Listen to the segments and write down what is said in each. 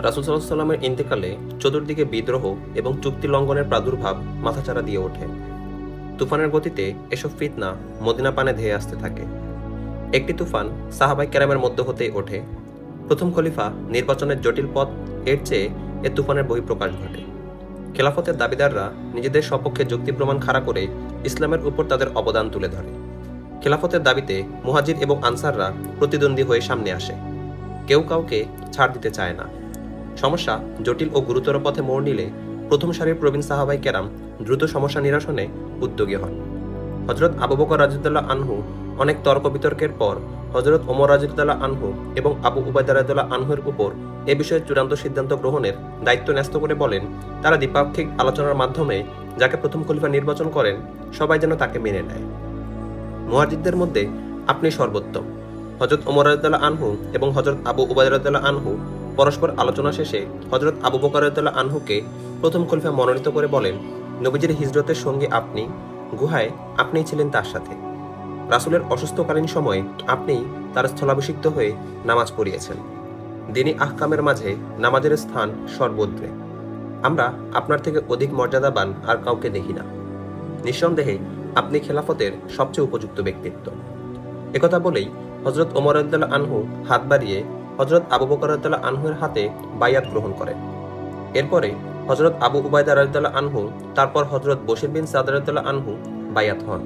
রাসূল সাল্লাল্লাহু আলাইহি ওয়াসাল্লামের ইন্তেকালে চতুর্দিকে বিদ্রোহ এবং চুক্তি লঙ্ঘনের প্রাদুর্ভাব মাথাচাড়া দিয়ে ওঠে। তুফানের গতিতে এসব ফিতনা মদিনা পানে ধেয়ে আসতে থাকে। একটি তুফান সাহাবায়ে কেরামের মধ্য হতেই ওঠে। প্রথম খলিফা নির্বাচনের জটিল পথ এর চেয়ে এ তুফানের বহিঃপ্রকাশ ঘটে। খেলাফতের দাবিদাররা নিজেদের সপক্ষে যুক্তি প্রমাণ খাড়া করে ইসলামের উপর তাদের অবদান তুলে ধরে। খেলাফতের দাবিতে মুহাজির এবং আনসাররা প্রতিদ্বন্দ্বী হয়ে সামনে আসে। কেউ কাউকে ছাড় দিতে চায় না। সমস্যা জটিল ও গুরুতর পথে মোড় নিলে প্রথম সারির প্রবীণ সাহাবায়ে কেরাম দ্রুত সমস্যা নিরসনে উদ্যোগী হন। হযরত আবু বকর রাদিয়াল্লাহু আনহু অনেক তর্ক বিতর্কের পর হযরত ওমর রাদিয়াল্লাহু আনহু এবং আবু উবাইদা রাদিয়াল্লাহু আনহুর উপর এ বিষয়ে চূড়ান্ত সিদ্ধান্ত গ্রহণের দায়িত্ব ন্যস্ত করে বলেন, তারা দ্বিপাক্ষিক আলোচনার মাধ্যমে যাকে প্রথম খলিফা নির্বাচন করেন সবাই যেন তাকে মেনে নেয়। মুহাজিরদের মধ্যে আপনি সর্বোত্তম। হযরত ওমর রাদিয়াল্লাহু আনহু এবং হযরত আবু উবাইদা রাদিয়াল্লাহু আনহু পরস্পর আলোচনা শেষে হযরত আবু বকর রাদিয়াল্লাহু আনহুকে প্রথম খলিফা মনোনীত করে বলেন, নবীজির হিজরতের সঙ্গে আপনি, গুহায় আপনিই ছিলেন তার সাথে। রাসূলের অসুস্থকালীন সময়ে আপনিই তার স্থলাভিষিক্ত হয়ে নামাজ পড়িয়েছেন। দ্বীনি আহকামের মাঝে নামাজের স্থান সর্বত্রে। আমরা আপনার থেকে অধিক মর্যাদাবান আর কাউকে দেখি না। নিঃসন্দেহে আপনি খেলাফতের সবচেয়ে উপযুক্ত ব্যক্তিত্ব। একথা বলেই হযরত ওমর রাদিয়াল্লাহু আনহু হাত বাড়িয়ে হযরত আবু বকর রাদিয়াল্লাহু আনহুর হাতে বাইয়াত গ্রহণ করেন। এরপরে হযরত আবু উবাইদা রাদিয়াল্লাহু আনহু, তারপর হযরত বশির বিন সাদ রাদিয়াল্লাহু আনহু বাইয়াত হন।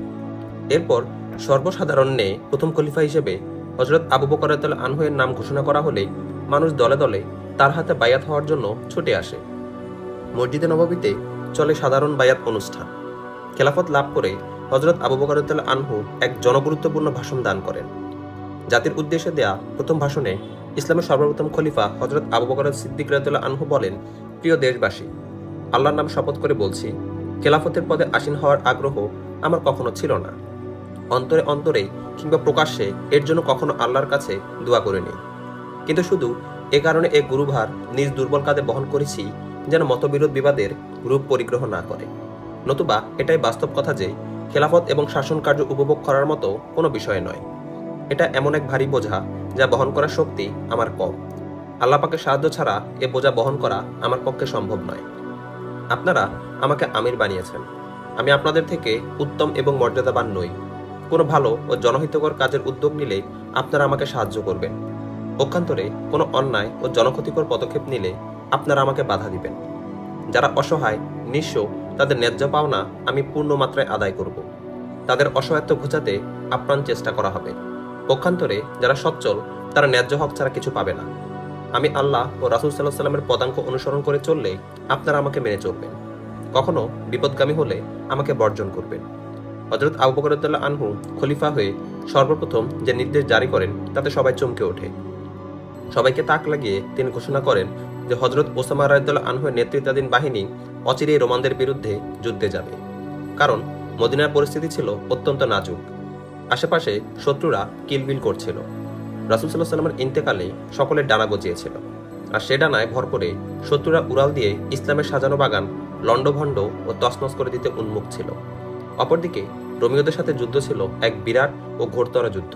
এরপর সর্বসাধারণে প্রথম খলিফা হিসেবে হযরত আবু বকর রাদিয়াল্লাহু আনহু এর নাম ঘোষণা করা হলে মানুষ দলে দলে তার হাতে বাইয়াত হওয়ার জন্য ছুটে আসে। মসজিদে নববীতে চলে সাধারণ বাইয়াত অনুষ্ঠান। খেলাফত লাভ করে হযরত আবু বকর রাদিয়াল্লাহু আনহু এক জনগুরুত্বপূর্ণ ভাষণ দান করেন। জাতির উদ্দেশ্যে দেয়া প্রথম ভাষণে ইসলামের সর্বপ্রথম খলিফা হযরত আবু বকর সিদ্দিক রাদিয়াল্লাহু আনহু বলেন, প্রিয় দেশবাসী, আল্লাহর নাম শপথ করে বলছি, খেলাফতের পদে আসীন হওয়ার আগ্রহ আমার কখনো ছিল না। অন্তরে অন্তরে কিংবা প্রকাশ্যে এর জন্য কখনো আল্লাহর কাছে দোয়া করিনি। কিন্তু শুধু এ কারণে এ গুরুভার নিজ দুর্বল কাঁধে বহন করেছি যেন মতবিরোধ বিবাদের রূপ পরিগ্রহ না করে। নতুবা এটাই বাস্তব কথা যে খেলাফত এবং শাসন কার্য উপভোগ করার মতো কোনো বিষয় নয়। এটা এমন এক ভারী বোঝা যা বহন করার শক্তি আমার কম। আল্লাহ পাকের সাহায্য ছাড়া এ বোঝা বহন করা আমার পক্ষে সম্ভব নয়। আপনারা আমাকে আমির বানিয়েছেন। আমি আপনাদের থেকে উত্তম এবং মর্যাদাবান নই। কোনো ভালো ও জনহিতকর কাজের উদ্যোগ নিলে আপনারা আমাকে সাহায্য করবেন। পক্ষান্তরে কোনো অন্যায় ও জনক্ষতিকর পদক্ষেপ নিলে আপনারা আমাকে বাধা দিবেন। যারা অসহায়, নিঃস্ব, তাদের ন্যায্য পাওনা আমি পূর্ণ মাত্রায় আদায় করব। তাদের অসহায়ত্ব ঘোচাতে আপ্রাণ চেষ্টা করা হবে। পক্ষান্তরে যারা সচ্ছল, তারা ন্যায্য হক ছাড়া কিছু পাবে না। আমি আল্লাহ ও রাসূল সাল্লাল্লাহু আলাইহি ওয়াসাল্লামের পদাঙ্ক অনুসরণ করে চললে আপনারা আমাকে মেনে চলবেন। কখনো বিপদগামী হলে আমাকে বর্জন করবেন। হযরত আবু বকর রাদিয়াল্লাহু আনহু খলিফা হয়ে সর্বপ্রথম যে নির্দেশ জারি করেন তাতে সবাই চমকে ওঠে। সবাইকে তাক লাগিয়ে তিনি ঘোষণা করেন যে হযরত ওসামা রাদিয়াল্লাহু আনহুর নেতৃত্বাধীন বাহিনী অচিরেই রোমানদের বিরুদ্ধে যুদ্ধে যাবে। কারণ মদিনার পরিস্থিতি ছিল অত্যন্ত নাজুক। আশেপাশে শত্রুরা কিলবিল করছিল। রাসূল সাল্লাল্লাহু আলাইহি ওয়াসাল্লামের ইন্তেকালে সকলের ডানা গজিয়েছিল। আর সে ডানায় ভর করে শত্রুরা উড়াল দিয়ে ইসলামের সাজানো বাগান লণ্ডভণ্ড ও তছনছ করে দিতে উন্মুখ ছিল। অপরদিকে রোমীয়দের সাথে যুদ্ধ ছিল এক বিরাট ও ঘোরতর যুদ্ধ।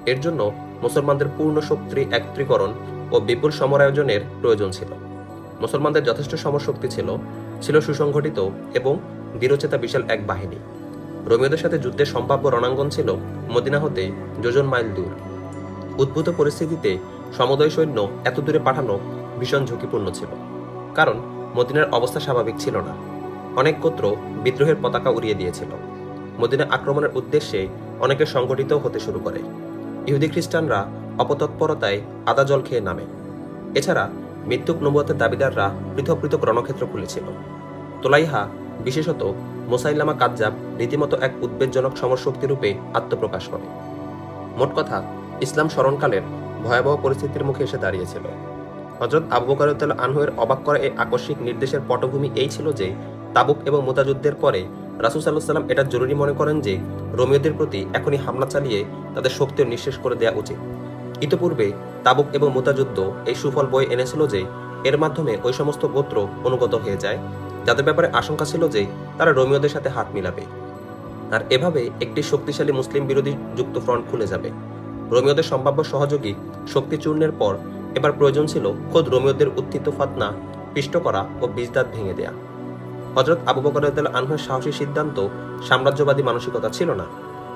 এর জন্য মুসলমানদের পূর্ণ শক্তি একত্রীকরণ ও বিপুল সমরায়োজনের প্রয়োজন ছিল। মুসলমানদের যথেষ্ট সমরশক্তি ছিল সুসংগঠিত এবং বীরচেতা বিশাল এক বাহিনী। রোমীয়দের সাথে যুদ্ধের সম্ভাব্য রণাঙ্গন ছিল মদিনা হতে যোজন মাইল দূর। উদ্ভূত পরিস্থিতিতে সমুদয় সৈন্য এত দূরে পাঠানো ভীষণ ঝুঁকিপূর্ণ ছিল। কারণ মদিনার অবস্থা স্বাভাবিক ছিল না। অনেক গোত্র বিদ্রোহের পতাকা উড়িয়ে দিয়েছিল। মদিনা আক্রমণের উদ্দেশ্যে অনেকে সংগঠিত হতে শুরু করে। ইহুদি খ্রিস্টানরা অপতৎপরতায় আদা জল খেয়ে নামে। এছাড়া মৃত্যুক নবুয়তের দাবিদাররা পৃথক পৃথক রণক্ষেত্র খুলেছিল। তোলাইহা, বিশেষত মুসাইলামা কাজ্জাব রীতিমতো এক উদ্বেগজনক সমরশক্তিরূপে আত্মপ্রকাশ করে। মোট কথা, ইসলাম স্মরণকালের ভয়াবহ পরিস্থিতির মুখে এসে দাঁড়িয়েছিল। হযরত আবু বকর রাদিয়াল্লাহু আনহু এর অবাক করা এই আকস্মিক নির্দেশের পটভূমি এই ছিল যে তাবুক এবং মুতা যুদ্ধের পরে রাসূল সাল্লাল্লাহু আলাইহি ওয়াসাল্লাম এটা জরুরি মনে করেন যে রোমীয়দের প্রতি এখনই হামলা চালিয়ে তাদের শক্তি নিঃশেষ করে দেওয়া উচিত। ইতিপূর্বে তাবুক এবং মুতা যুদ্ধ এই সুফল বয়ে এনেছিল যে এর মাধ্যমে ওই সমস্ত গোত্র অনুগত হয়ে যায় যাদের ব্যাপারে আশঙ্কা ছিল যে তারা রোমীয়দের সাথে হাত মিলাবে। আর এভাবে একটি শক্তিশালী মুসলিম বিরোধী যুক্ত ফ্রন্ট খুলে যাবে। রোমীয়দের সম্ভাব্য সহযোগী শক্তি চূর্ণের পর এবার প্রয়োজন ছিল খোদ রোমিওদের উত্থিত ফাতনা পিষ্ট করা ও বীজদাঁত ভেঙে দেয়া। হযরত আবু বকর রাদিয়াল্লাহু আনহুর সাহসী সিদ্ধান্ত সাম্রাজ্যবাদী মানসিকতা ছিল না,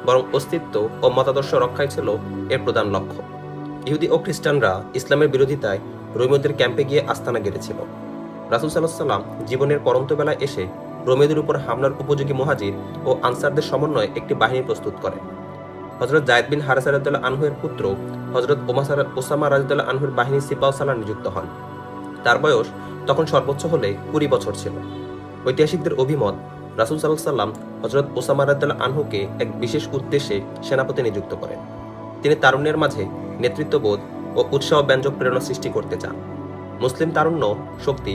বরং অস্তিত্ব ও মতাদর্শ রক্ষাই ছিল এর প্রধান লক্ষ্য। ইহুদি ও খ্রিস্টানরা ইসলামের বিরোধিতায় রোমিওদের ক্যাম্পে গিয়ে আস্তানা গেড়েছিল। রাসূল সাল্লাল্লাহু আলাইহি ওয়াসাল্লাম জীবনের পরন্ত বেলায় এসে রোমিওদের উপর হামলার উপযোগী মুহাজির ও আনসারদের সমন্বয়ে একটি বাহিনী প্রস্তুত করেন। হযরত যায়েদ বিন হারেসা রাদিয়াল্লাহু আনহুর পুত্র হযরত ওসামা রাদিয়াল্লাহু আনহুর বাহিনী সিপাহ সালার নিযুক্ত হন। তার বয়স তখন সর্বোচ্চ হলে 20 বছর ছিল। ঐতিহাসিকদের অভিমত, রাসূল সাল্লাল্লাহু আলাইহি ওয়াসাল্লাম হযরত ওসামা রাদিয়াল্লাহু আনহুকে এক বিশেষ উদ্দেশ্যে সেনাপতি নিযুক্ত করেন। তিনি তারুণ্যের মাঝে নেতৃত্ববোধ ও উৎসাহ ব্যঞ্জক প্রেরণা সৃষ্টি করতে চান। মুসলিম তারুণ্য শক্তি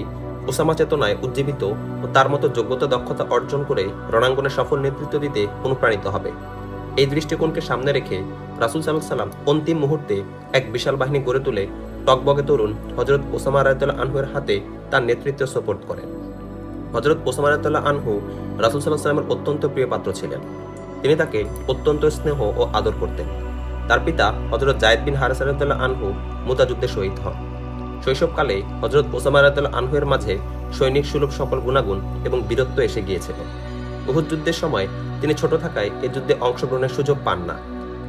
ওসামা চেতনায় উজ্জীবিত ও তার মতো যোগ্যতা দক্ষতা অর্জন করে রণাঙ্গনে সফল নেতৃত্ব দিতে অনুপ্রাণিত হবে। এই দৃষ্টিকোণকে সামনে রেখে রাসূল সাল্লাল্লাহু আলাইহি ওয়াসাল্লাম অন্তিম মুহূর্তে এক বিশাল বাহিনী গড়ে তুলে টগবগে তরুণ হযরত ওসামা রাদিয়াল্লাহু আনহুর হাতে তার নেতৃত্ব সোপর্দ করেন। হযরত ওসামা রাদিয়াল্লাহু আনহু রাসূল সাল্লাল্লাহু আলাইহি ওয়াসাল্লামের অত্যন্ত প্রিয় পাত্র ছিলেন। তিনি তাকে অত্যন্ত স্নেহ ও আদর করতেন। তার পিতা হযরত যায়েদ বিন হারেসা রাদিয়াল্লাহু আনহু মুতা যুদ্ধে শহীদ হন। শৈশবকালে হযরত ওসামা রাদিয়াল্লাহু আনহুর মাঝে সৈনিক সুলভ সকল গুণাগুণ এবং বীরত্ব এসে গিয়েছিল। উহুদ যুদ্ধের সময় তিনি ছোট থাকায় এই যুদ্ধে অংশগ্রহণের সুযোগ পান না,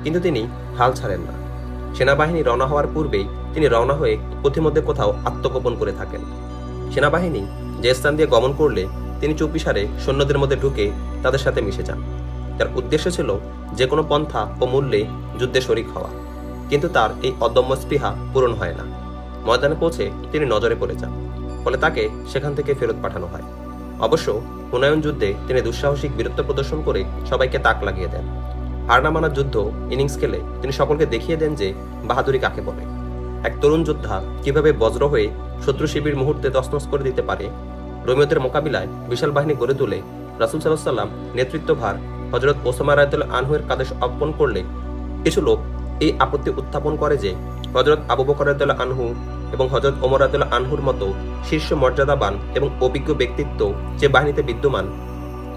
কিন্তু তিনি হাল ছাড়েন না। সেনাবাহিনী রওনা হওয়ার পূর্বেই তিনি রওনা হয়ে পথিমধ্যে কোথাও আত্মগোপন করে থাকেন। সেনাবাহিনী যে স্থান দিয়ে গমন করলে তিনি চুপিসারে সৈন্যদের মধ্যে ঢুকে তাদের সাথে মিশে যান। তার উদ্দেশ্য ছিল যে কোনো পন্থা ও মূল্যে যুদ্ধে শরিক হওয়া, কিন্তু তার এই অদম্য স্পৃহা পূরণ হয় না। ময়দানে পৌঁছে তিনি নজরে পড়ে যান, ফলে তাকে সেখান থেকে ফেরত পাঠানো হয়। অবশ্য হুনায়ন যুদ্ধে তিনি দুঃসাহসিক বীরত্ব প্রদর্শন করে সবাইকে তাক লাগিয়ে দেন। হার না মানার যুদ্ধ ইনিংস খেলে তিনি সকলকে দেখিয়ে দেন যে বাহাদুরি কাকে বলে। এক তরুণ যোদ্ধা কিভাবে বজ্র হয়ে শত্রু শিবির মুহূর্তে তছনছ করে দিতে পারে। রোমিওদের মোকাবিলায় বিশাল বাহিনী গড়ে তুলে রাসূল সাল্লাল্লাহু আলাইহি ওয়াসাল্লাম নেতৃত্বভার হযরত ওসামা রাদিয়াল্লাহু আনহুর কাঁধে অর্পণ করলে কিছু লোক এই আপত্তি উত্থাপন করে যে হযরত আবু বকর রাদিয়াল্লাহু আনহু এবং হযরত ওমর রাদিয়াল্লাহু আনহুর মতো শীর্ষ মর্যাদাবান এবং অভিজ্ঞ ব্যক্তিত্ব যে বাহিনীতে বিদ্যমান,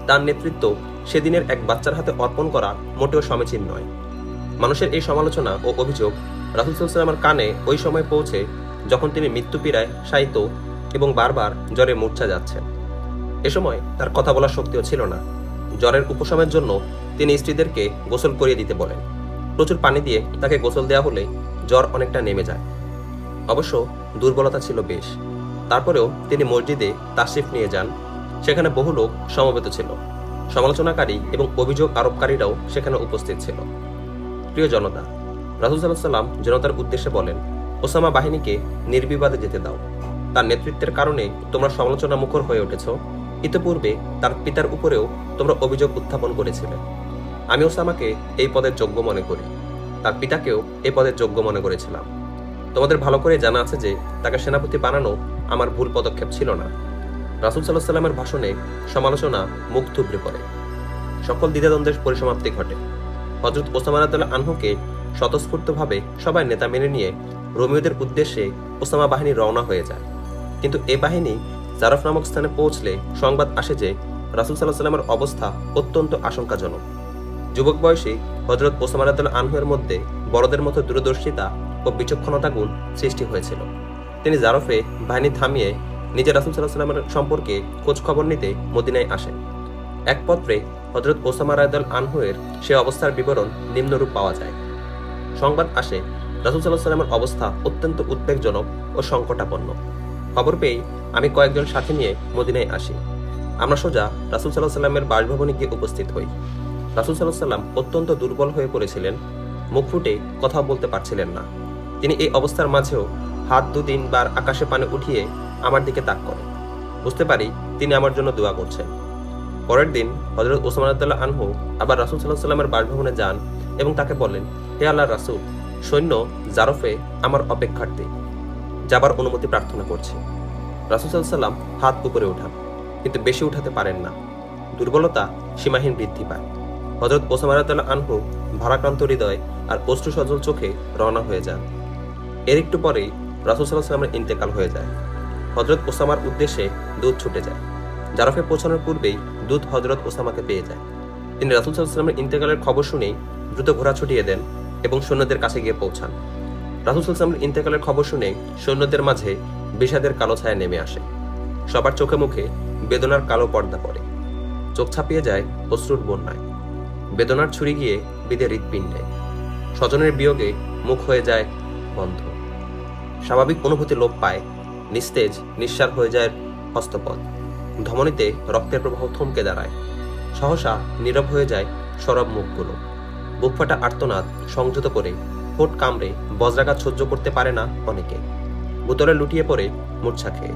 তার নেতৃত্ব সেদিনের এক বাচ্চার হাতে অর্পণ করা মোটেও সমীচীন নয়। মানুষের এই সমালোচনা ও অভিযোগ রাসূল সাল্লাল্লাহু আলাইহি ওয়াসাল্লামের কানে ওই সময় পৌঁছে যখন তিনি মৃত্যুপীড়ায় শায়িত এবং বারবার জ্বরে মূর্ছা যাচ্ছেন। এ সময় তার কথা বলার শক্তিও ছিল না। জ্বরের উপশমের জন্য তিনি স্ত্রীদেরকে গোসল করিয়ে দিতে বলেন। প্রচুর পানি দিয়ে তাকে গোসল দেওয়া হলে জ্বর অনেকটা নেমে যায়। অবশ্য দুর্বলতা ছিল বেশ। তারপরেও তিনি মসজিদে তাশরিফ নিয়ে যান। সেখানে বহু লোক সমবেত ছিল। সমালোচনাকারী এবং অভিযোগ আরোপকারীরাও সেখানে উপস্থিত ছিল। প্রিয় জনতা, রাসূল সাল্লাল্লাহু আলাইহি ওয়াসাল্লাম জনতার উদ্দেশ্যে বলেন, ওসামা বাহিনীকে নির্বিবাদে যেতে দাও। তার নেতৃত্বের কারণে তোমরা সমালোচনা মুখর হয়ে উঠেছ। ইতিপূর্বে তার পিতার উপরেও তোমরা অভিযোগ উত্থাপন করেছিলে। আমি ওসামাকে এই পদের যোগ্য মনে করি। তার পিতাকেও এই পদের যোগ্য মনে করেছিলাম। তোমাদের ভালো করে জানা আছে যে তাকে সেনাপতি বানানো আমার ভুল পদক্ষেপ ছিল না। রাসূল সাল্লাল্লাহু আলাইহি ওয়াসাল্লামের ভাষণে সমালোচনা মুখ থুবড়ে পড়ে। সকল দ্বিধাদ্বন্দ্বের পরিসমাপ্তি ঘটে। হযরত ওসামা রাদিয়াল্লাহু আনহুকে স্বতঃস্ফূর্তভাবে সবাই নেতা মেনে নিয়ে রোমিওদের উদ্দেশ্যে ওসামা বাহিনী রওনা হয়ে যায়। কিন্তু এ বাহিনী জারফ নামক স্থানে পৌঁছলে সংবাদ আসে যে রাসূল সাল্লাল্লাহু আলাইহি ওয়াসাল্লামের অবস্থা অত্যন্ত আশঙ্কাজনক। যুবক বয়সী হযরত ওসামা রাদিয়াল্লাহু আনহুর মধ্যে বড়দের মতো দূরদর্শিতা ও বিচক্ষণতা গুণ সৃষ্টি হয়েছিল। তিনি জারফে বাহিনী থামিয়ে নিজে রাসূল সাল্লাল্লাহু আলাইহি ওয়াসাল্লামের সম্পর্কে খোঁজ খবর নিতে মদিনায় আসেন। এক পত্রে হযরত ওসামা রাদিয়াল্লাহু আনহুর সে অবস্থার বিবরণ নিম্নরূপ পাওয়া যায়। সংবাদ আসে রাসূল সাল্লাল্লাহু আলাইহি ওয়াসাল্লামের অবস্থা অত্যন্ত উদ্বেগজনক ও সংকটাপন্ন। খবর পেয়ে আমি কয়েকজন সাথী নিয়ে মদিনায় আসি। আমরা সোজা রাসূল সাল্লাল্লাহু আলাইহি ওয়াসাল্লামের বাসভবনে গিয়ে উপস্থিত হই। রাসূল সাল্লাল্লাহু আলাইহি ওয়াসাল্লাম অত্যন্ত দুর্বল হয়ে পড়েছিলেন। মুখ ফুটে কথা বলতে পারছিলেন না। তিনি এই অবস্থার মাঝেও হাত 2-3 বার আকাশে পানে উঠিয়ে আমার দিকে তাক করেন। বুঝতে পারি তিনি আমার জন্য দোয়া করছেন। পরের দিন হযরত ওসামা রাদিয়াল্লাহু আনহু আবার রাসূল সাল্লাল্লাহু আলাইহি ওয়াসাল্লামের বাসভবনে যান এবং তাকে বলেন, হে আল্লাহর রাসূল, সৈন্য জারফে আমার অপেক্ষার্থী, যাবার অনুমতি প্রার্থনা করছে। রাসূল সাল্লাল্লাহু আলাইহি ওয়াসাল্লাম হাত উপরে উঠান, কিন্তু বেশি উঠাতে পারেন না। দুর্বলতা সীমাহীন বৃদ্ধি পায়। হযরত ওসামা রাদিয়াল্লাহু আনহু ভারাক্রান্ত হৃদয় আর অশ্রু সজল চোখে রওনা হয়ে যান। এর একটু পরেই রাসূল সাল্লাল্লাহু আলাইহি ওয়াসাল্লামের ইন্তেকাল হয়ে যায়। হযরত ওসামার উদ্দেশ্যে দূত ছুটে যায়। জারফে পৌঁছানোর পূর্বেই দূত হযরত ওসামাকে পেয়ে যায়। তিনি রাসূল সাল্লাল্লাহু আলাইহি ওয়াসাল্লামের ইন্তেকালের খবর শুনেই দ্রুত ঘোড়া ছুটিয়ে দেন এবং সৈন্যদের কাছে গিয়ে পৌঁছান। রাসূল সাল্লাল্লাহু আলাইহি ওয়াসাল্লামের ইন্তেকালের খবর শুনে সৈন্যদের মাঝে বিষাদের কালো ছায়া নেমে আসে। সবার চোখে মুখে বেদনার কালো পর্দা পড়ে। চোখ ছাপিয়ে যায় অশ্রুর বন্যায়। বেদনার ছুরি গিয়ে বিধে হৃৎপিণ্ডে। স্বজনের বিয়োগে মুখ হয়ে যায় বন্ধ। স্বাভাবিক অনুভূতি লোপ পায়। নিস্তেজ নিঃসার হয়ে যায় হস্তপদ। ধমনীতে রক্তের প্রবাহ থমকে দাঁড়ায়। সহসা নীরব হয়ে যায় সরব মুখগুলো। বুক ফাটা আর্তনাদ সংযত করে ঠোঁট কামড়ে বজ্রাঘাত সহ্য করতে পারে না অনেকে। বোতলে লুটিয়ে পড়ে মূর্ছা খেয়ে।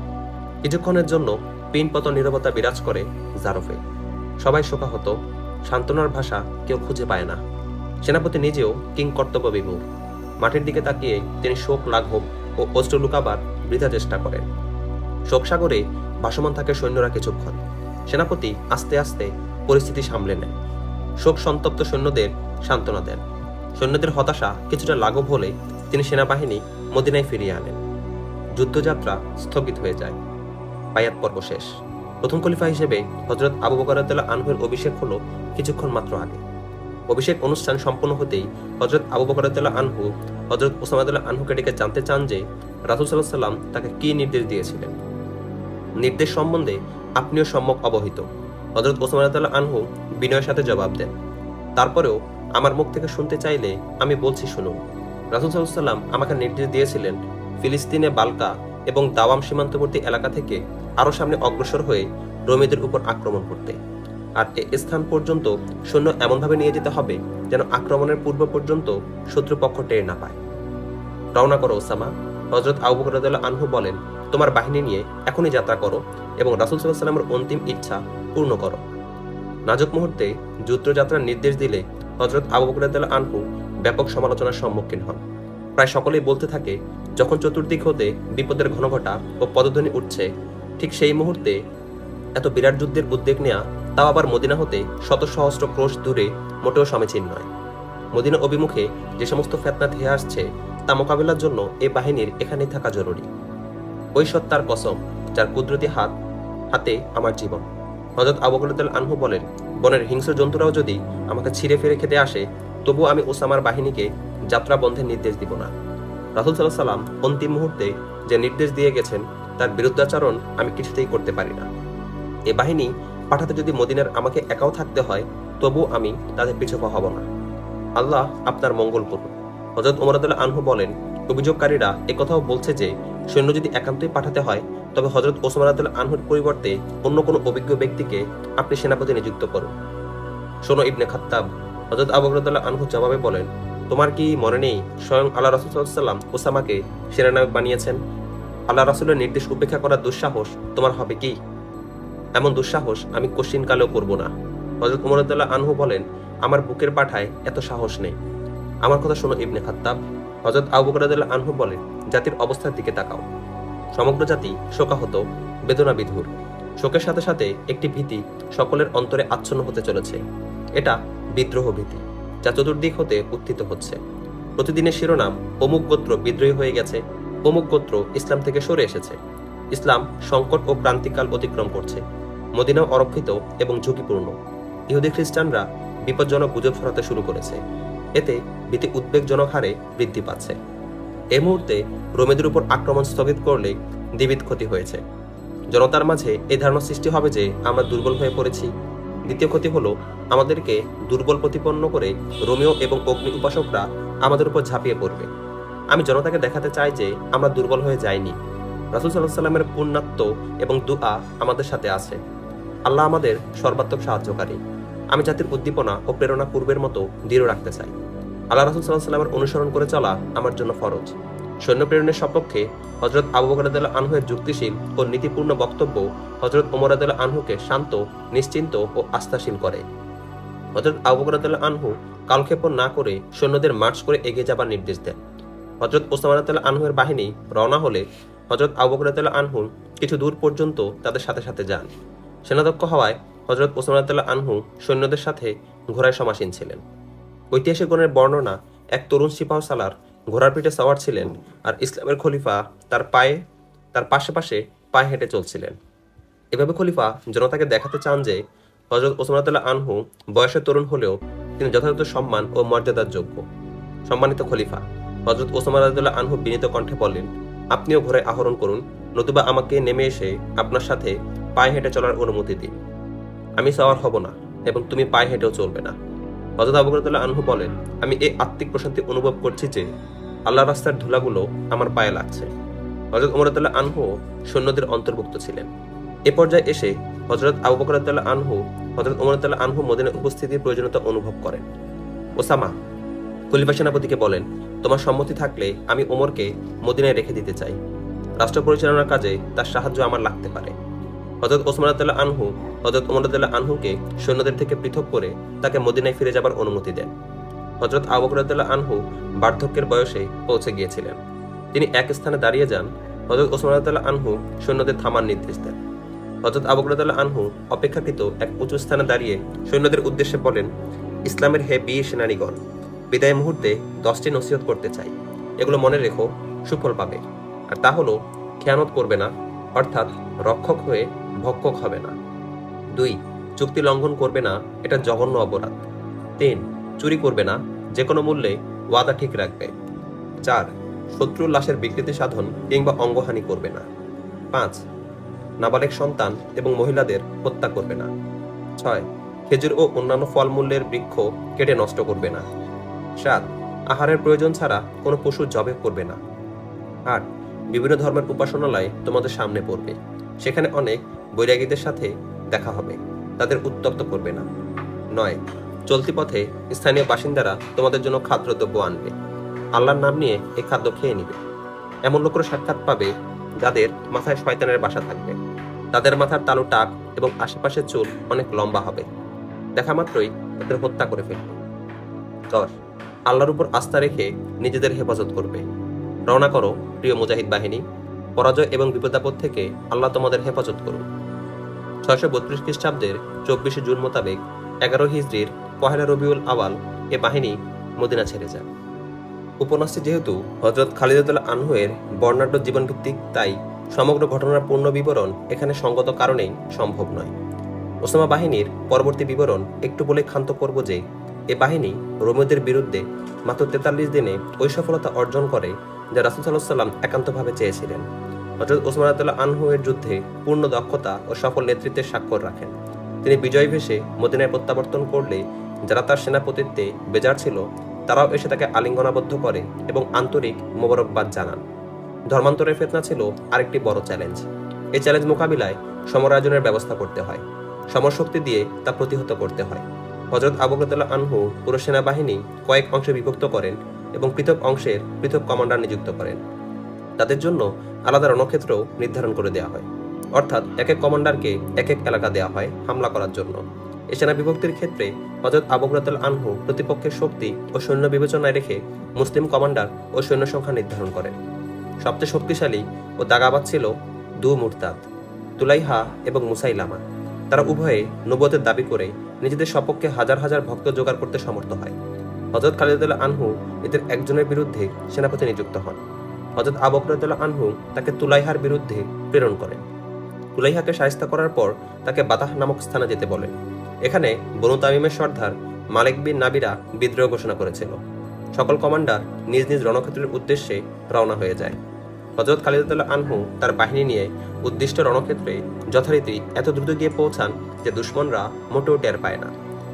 কিছুক্ষণের জন্য পিনপত নীরবতা বিরাজ করে জারফে। সবাই শোকাহত। সান্ত্বনার ভাষা কেউ খুঁজে পায় না। সেনাপতি নিজেও কিং কর্তব্য বিমূঢ়। মাটির দিকে তাকিয়ে তিনি শোক লাঘব ও অশ্রু লুকাবার বৃথা চেষ্টা করেন। শোকসাগরে ভাসমান থাকে সৈন্যরা কিছুক্ষণ। সেনাপতি আস্তে আস্তে পরিস্থিতি সামলে নেন। শোক সন্তপ্ত সৈন্যদের সান্ত্বনা দেন। সৈন্যদের হতাশা কিছুটা লাঘব হলে তিনি সেনাবাহিনী মদিনায় ফিরিয়ে আনেন। যুদ্ধযাত্রা স্থগিত হয়ে যায়। বায়াত পর্ব শেষ। প্রথম খলিফা হিসেবে হযরত আবু বকর রাদিয়াল্লাহু আনহুর অভিষেক হলো কিছুক্ষণ মাত্র আগে। অভিষেক অনুষ্ঠান সম্পন্ন হতেই হযরত আবু বকর রাদিয়াল্লাহু আনহু হযরত উসামা রাদিয়াল্লাহু আনহুকে ডেকে জানতে চান যে রাসূল সাল্লাল্লাহু আলাইহি ওয়াসাল্লাম তাকে কি নির্দেশ দিয়েছিলেন। নির্দেশ সম্বন্ধে আপনিও সম্যক অবহিত। হযরত উসামা রাদিয়াল্লাহু আনহু বিনয়ের সাথে জবাব দেন, তারপরেও আমার মুখ থেকে শুনতে চাইলে আমি বলছি শুনুন। রাসূল সাল্লাল্লাহু আলাইহি ওয়াসাল্লাম আমাকে নির্দেশ দিয়েছিলেন ফিলিস্তিনে বালকা এবং দাওয়াম সীমান্তবর্তী এলাকা থেকে আরো সামনে অগ্রসর হয়ে রোমীদের উপর আক্রমণ করতে। আর এ স্থান পর্যন্ত সৈন্য এমনভাবে নিয়ে যেতে হবে যেন আক্রমণের পূর্ব পর্যন্ত শত্রুপক্ষ টের না পায়। রওনা করো ওসামা। হযরত আবু বকর রাদিয়াল্লাহু আনহু বলেন, তোমার বাহিনী নিয়ে এখনই যাত্রা করো এবং রাসূল সাল্লাল্লাহু আলাইহি ওয়াসাল্লামের অন্তিম ইচ্ছা পূর্ণ করো। নাজুক মুহূর্তে যুদ্ধযাত্রার নির্দেশ দিলে হযরত আবু বকর রাদিয়াল্লাহু আনহু ব্যাপক সমালোচনার সম্মুখীন হন। প্রায় সকলেই বলতে থাকে, যখন চতুর্দিক হতে বিপদের ঘনঘটা ও পদধ্বনি উঠছে, ঠিক সেই মুহূর্তে এত বিরাট যুদ্ধের উদ্যোগ নেওয়া, তাও আবার মদিনা হতে শত সহস্র ক্রোশ দূরে, মোটেও সমীচীন নয়। মদিনা অভিমুখে যে সমস্ত ফিতনা ধেয়ে আসছে তা মোকাবিলার জন্য এই বাহিনীর এখানেই থাকা জরুরি। ওই সত্তার কসম যার কুদরতি হাতে আমার জীবন। হযরত আবু বকর রাদিয়াল্লাহু আনহু বলেন, বনের হিংস্র জন্তুরাও যদি আমাকে ছিঁড়ে ফিরে খেতে আসে, তবুও আমি ওসামার বাহিনীকে যাত্রা বন্ধের নির্দেশ দিব না। রাসূল সাল্লাল্লাহু আলাইহি ওয়াসাল্লাম অন্তিম মুহূর্তে যে নির্দেশ দিয়ে গেছেন তার বিরুদ্ধাচরণ আমি কিছুতেই করতে পারি না। এ বাহিনী পাঠাতে যদি মদিনার আমাকে একাও থাকতে হয়, তবুও আমি তাদের পিছু পা হব না। আল্লাহ আপনার মঙ্গল করুন। হযরত ওমর রাদিয়াল্লাহু আনহু বলেন, অভিযোগকারীরা একথাও বলছে যে সৈন্য যদি একান্তই পাঠাতে হয়, তবে হযরত ওসমান রাদিয়াল্লাহু আনহুর পরিবর্তে অন্য কোনো অভিজ্ঞ ব্যক্তিকে আপনি সেনাপতি নিযুক্ত করুন। শোনো ইবনে খাত্তাব। হযরত আবু বকর রাদিয়াল্লাহু আনহু জবাবে বলেন, তোমার কি মনে নেই স্বয়ং আল্লাহ রাসূল সাল্লাল্লাহু আলাইহি ওয়াসাল্লাম ওসামাকে সেনানায়ক বানিয়েছেন? আল্লাহ রাসূলের নির্দেশ উপেক্ষা করার দুঃসাহস তোমার হবে কি? এমন দুঃসাহস আমি কোশ্চিনকালেও করব না। হযরত ওমর রাদিয়াল্লাহু আনহু বলেন, আমার বুকের পাঠায় এত সাহস নেই। আমার কথা শোনো ইবনে খাত্তাব। হযরত আবু বকর রাদিয়াল্লাহু আনহু বলেন, জাতির অবস্থার দিকে তাকাও। সমগ্র জাতি শোকাহত, বেদনা বিধুর। শোকের সাথে সাথে একটি ভীতি সকলের অন্তরে আচ্ছন্ন হতে চলেছে। এটা বিদ্রোহ ভীতি, যা চতুর্দিক হতে উত্থিত হচ্ছে। প্রতিদিনের শিরোনাম, অমুক গোত্র বিদ্রোহী হয়ে গেছে, অমুক গোত্র ইসলাম থেকে সরে এসেছে। ইসলাম সংকট ও ক্রান্তিকাল অতিক্রম করছে। মদিনাও অরক্ষিত এবং ঝুঁকিপূর্ণ। ইহুদি খ্রিস্টানরা বিপজ্জনক গুজব ছড়াতে শুরু করেছে। এতে ভীতি উদ্বেগজনক হারে বৃদ্ধি পাচ্ছে। এই মুহূর্তে রোমেদের উপর আক্রমণ স্থগিত করলে দ্বিবিধ ক্ষতি হয়েছে। জনতার মাঝে এই ধারণা সৃষ্টি হবে যে আমরা দুর্বল হয়ে পড়েছি। দ্বিতীয় ক্ষতি হলো, আমাদেরকে দুর্বল প্রতিপন্ন করে রোমিও এবং অগ্নি উপাসকরা আমাদের উপর ঝাঁপিয়ে পড়বে। আমি জনতাকে দেখাতে চাই যে আমরা দুর্বল হয়ে যাইনি। রাসূল সাল্লাল্লাহু আলাইহি ওয়াসাল্লামের পুণ্যাত্ম এবং দুআ আমাদের সাথে আছে। আল্লাহ আমাদের সর্বাত্মক সাহায্যকারী। আমি জাতির উদ্দীপনা ও প্রেরণা পূর্বের মতো দৃঢ় রাখতে চাই। আল্লাহ রাসূল সাল্লাল্লাহু আলাইহি ওয়াসাল্লামের অনুসরণ করে চলা আমার জন্য ফরজ। সৈন্য প্রেরণের সপক্ষে হযরত আবু বকর রাদিয়াল্লাহু আনহুর যুক্তিশীল ও নীতিপূর্ণ বক্তব্য হযরত ওমর রাদিয়াল্লাহু আনহুকে শান্ত, নিশ্চিন্ত ও আস্থাশীল করে। হযরত আবু বকর রাদিয়াল্লাহু আনহু কালক্ষেপণ না করে সৈন্যদের মার্চ করে এগিয়ে যাবার নির্দেশ দেন। হযরত ওসমান রাদিয়াল্লাহু আনহুর বাহিনী রওনা হলে হযরত আবু বকর রাদিয়াল্লাহু আনহু কিছু দূর পর্যন্ত তাদের সাথে সাথে যান। সেনাধ্যক্ষ হওয়ায় হযরত ওসমান রাদিয়াল্লাহু আনহু সৈন্যদের সাথে ঘোড়ায় সমাসীন ছিলেন। ঐতিহাসিক গণের বর্ণনা, এক তরুণ সিপাহ সালার ঘোড়ার পিঠে সওয়ার ছিলেন আর ইসলামের খলিফা তার পাশে পাশে পায়ে হেঁটে চলছিলেন। এভাবে খলিফা জনতাকে দেখাতে চান যে হযরত ওসমান রাদিয়াল্লাহু আনহু বয়সে তরুণ হলেও তিনি যথাযথ সম্মান ও মর্যাদার যোগ্য। সম্মানিত খলিফা, হযরত ওসামা রাদিয়াল্লাহু আনহু বিনীত কণ্ঠে বললেন, আপনিও ঘোড়া আরোহণ করুন, নতুবা আমাকে নেমে এসে আপনার সাথে পায়ে হেঁটে চলার অনুমতি দিন। আমি সওয়ার হব না এবং তুমি পায়ে হেঁটেও চলবে না। হযরত আবু বকর রাদিয়াল্লাহু আনহু বলেন, আমি এই আত্মিক প্রশান্তি অনুভব করছি যে আল্লাহর রাস্তার ধুলাগুলো আমার পায়ে লাগছে। হযরত ওমর রাদিয়াল্লাহু আনহু সৈন্যদের অন্তর্ভুক্ত ছিলেন। এ পর্যায়ে এসে হযরত আবু বকর রাদিয়াল্লাহু আনহু হযরত ওমর রাদিয়াল্লাহু আনহু মদিনায় উপস্থিতির প্রয়োজনীয়তা অনুভব করেন। ওসামা খলিফা সেনাপতিকে বলেন, তোমার সম্মতি থাকলে আমি ওমরকে মদিনায় রেখে দিতে চাই। রাষ্ট্র পরিচালনার কাজে তার সাহায্য আমার লাগতে পারে। হযরত ওসমান রাদিয়াল্লাহু আনহু হযরত ওমর রাদিয়াল্লাহু আনহুকে সৈন্যদের থেকে পৃথক করে তাকে মদিনায় ফিরে যাবার অনুমতি দেন। হযরত আবু বকর রাদিয়াল্লাহু আনহু বার্ধক্যের বয়সে পৌঁছে গিয়েছিলেন। তিনি এক স্থানে দাঁড়িয়ে যান। হযরত ওসমান রাদিয়াল্লাহু আনহু সৈন্যদের থামার নির্দেশ দেন। হযরত আবু বকর রাদিয়াল্লাহু আনহু অপেক্ষাকৃত এক উঁচু স্থানে দাঁড়িয়ে সৈন্যদের উদ্দেশ্যে বলেন, ইসলামের হে বীর সেনানীগণ, বিদায় মুহূর্তে 10টি নসিহত করতে চাই। এগুলো মনে রেখো, সুফল পাবে। আর তা হলো, খেয়ানত করবে না, অর্থাৎ রক্ষক হয়ে ভক্ষক হবে না। 2, চুক্তি লঙ্ঘন করবে না, এটা জঘন্য অপরাধ। 3, চুরি করবে না, যে কোনো মূল্যে ওয়াদা ঠিক রাখবে। 4, শত্রুর লাশের বিকৃতি সাধন কিংবা অঙ্গহানি করবে না। 5, নাবালেগ সন্তান এবং মহিলাদের হত্যা করবে না। 6, খেজুর ও অন্যান্য ফলমূলের বৃক্ষ কেটে নষ্ট করবে না। 7, আহারের প্রয়োজন ছাড়া কোনো পশু জবে করবে না। 8, বিভিন্ন ধর্মের উপাসনালয় তোমাদের সামনে পড়বে, সেখানে অনেক বৈরাগীদের সাথে দেখা হবে, তাদের উত্ত্যক্ত করবে না। 9, চলতি পথে স্থানীয় বাসিন্দারা তোমাদের জন্য খাদ্যদ্রব্য আনবে, আল্লাহর নাম নিয়ে এই খাদ্য খেয়ে নিবে। এমন লোকের সাক্ষাৎ পাবে যাদের মাথায় শয়তানের বাসা থাকবে, তাদের মাথার তালু টাক এবং আশেপাশের চুল অনেক লম্বা হবে, দেখা মাত্রই তাদের হত্যা করে ফেলবে। 10, আল্লাহর উপর আস্থা রেখে নিজেদের হেফাজত করবে। রওনা করো প্রিয় মুজাহিদ বাহিনী, পরাজয় এবং বিপদাপদ থেকে আল্লাহ তোমাদের হেফাজত করুন। 632 খ্রিস্টাব্দের 24 জুন মোতাবেক 11 হিজরির 1 রবিউল আওয়াল এ বাহিনী মদিনা ছেড়ে যায়। উপন্যাসটি যেহেতু হযরত খালিদ রাদিয়াল্লাহু আনহু-এর বর্ণাঢ্য জীবনভিত্তিক, তাই সমগ্র ঘটনার পূর্ণ বিবরণ এখানে সঙ্গত কারণেই সম্ভব নয়। ওসামা বাহিনীর পরবর্তী বিবরণ একটু বলে ক্ষান্ত করব যে এ বাহিনী রোমীয়দের বিরুদ্ধে মাত্র 43 দিনে ওই সফলতা অর্জন করে যা রাসূল সাল্লাল্লাহু আলাইহি ওয়াসাল্লাম একান্তভাবে চেয়েছিলেন। হযরত ওসমান রাদিয়াল্লাহু আনহু-এর যুদ্ধে পূর্ণ দক্ষতা ও সফল নেতৃত্বের স্বাক্ষর রাখেন। তিনি বিজয় ভেসে মদিনায় প্রত্যাবর্তন করলে যারা তার সেনাপতিত্বে বেজার ছিল তারাও এসে তাকে আলিঙ্গনাবদ্ধ করে এবং আন্তরিক মোবারকবাদ জানান। ধর্মান্তরের ফিতনা ছিল আরেকটি বড় চ্যালেঞ্জ। এই চ্যালেঞ্জ মোকাবিলায় সমরায়োজনের ব্যবস্থা করতে হয়, সমরশক্তি দিয়ে তা প্রতিহত করতে হয়। হযরত আবু বকর রাদিয়াল্লাহু আনহু পুরো সেনাবাহিনী কয়েক অংশে বিভক্ত করেন এবং পৃথক অংশের পৃথক কমান্ডার নিযুক্ত করেন। তাদের জন্য আলাদা রণক্ষেত্র নির্ধারণ করে দেওয়া হয়, অর্থাৎ এক এক কমান্ডারকে এক এক এলাকা দেওয়া হয় হামলা করার জন্য। এই সেনা বিভক্তির ক্ষেত্রে হযরত আবু বকর রাদিয়াল্লাহু আনহু প্রতিপক্ষের শক্তি ও সৈন্য বিবেচনায় রেখে মুসলিম কমান্ডার ও সৈন্য সংখ্যা নির্ধারণ করেন। সবচেয়ে শক্তিশালী ও দাগাবাজ ছিল দু মুরতাদ, তুলাইহা এবং মুসাইলামা। তারা উভয়ে নবুয়তের দাবি করে নিজেদের সপক্ষে হাজার হাজার ভক্ত জোগাড় করতে সমর্থ হয়। হযরত খালিদ রাদিয়াল্লাহু আনহু এদের একজনের বিরুদ্ধে সেনাপতি নিযুক্ত হন। হযরত আবু বকর রাদিয়াল্লাহু আনহু তাকে তুলাইহার বিরুদ্ধে প্রেরণ করেন। তুলাইহাকে শায়েস্তা করার পর তাকে বাতাহ নামক স্থানে যেতে বলেন। এখানে বনু তামিমের সর্দার মালিক বিন নাবিরা বিদ্রোহ ঘোষণা করেছিল। সকল কমান্ডার নিজ নিজ রণক্ষেত্রের উদ্দেশ্যে রওনা হয়ে যায়। হযরত খালিদ রাদিয়াল্লাহু আনহু তার বাহিনী নিয়ে উদ্দিষ্ট রণক্ষেত্রে যথারীতি এত দ্রুত গিয়ে পৌঁছান যে দুশমনরা মোটেও টের পায় না।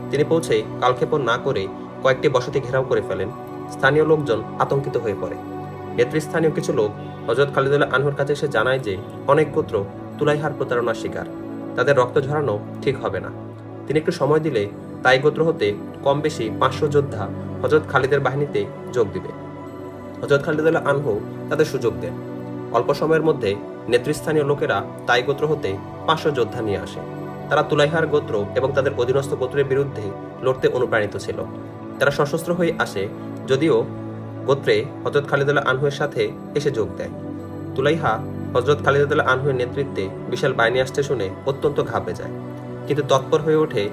তিনি পৌঁছে কালক্ষেপণ না করে কয়েকটি বসতি ঘেরাও করে ফেলেন। স্থানীয় লোকজন আতঙ্কিত হয়ে পড়ে। নেতৃস্থানীয় কিছু লোক হযরত খালিদ রাদিয়াল্লাহু আনহুর কাছে এসে জানায় যে অনেক গোত্র তুলাইহার প্রতারণার শিকার, তাদের রক্ত ঝরানো ঠিক হবে না। তিনি একটু সময় দিলে তাই গোত্র হতে কম বেশি 500 যোদ্ধা হযরত খালিদের বাহিনীতে যোগ দিবে। হযরত খালিদ রাদিয়াল্লাহু আনহু তাদের সুযোগ দেন। অল্প সময়ের মধ্যে নেতৃস্থানীয় লোকেরা তাই গোত্র হতে 500 যোদ্ধা নিয়ে আসে। তারা তুলাইহার গোত্র এবং তাদের অধীনস্থ গোত্রের বিরুদ্ধে লড়তে অনুপ্রাণিত ছিল। তারা সশস্ত্র হয়ে আসে, যদিও গোত্রে হযরত খালিদ রাদিয়াল্লাহু আনহুর সাথে এসে যোগ দেয়। তুলাইহা হযরত খালিদ রাদিয়াল্লাহু আনহুর নেতৃত্বে বিশাল বাহিনী আসতে শুনে অত্যন্ত ঘাবড়ে যায়, কিন্তু তৎপর হয়ে ওঠে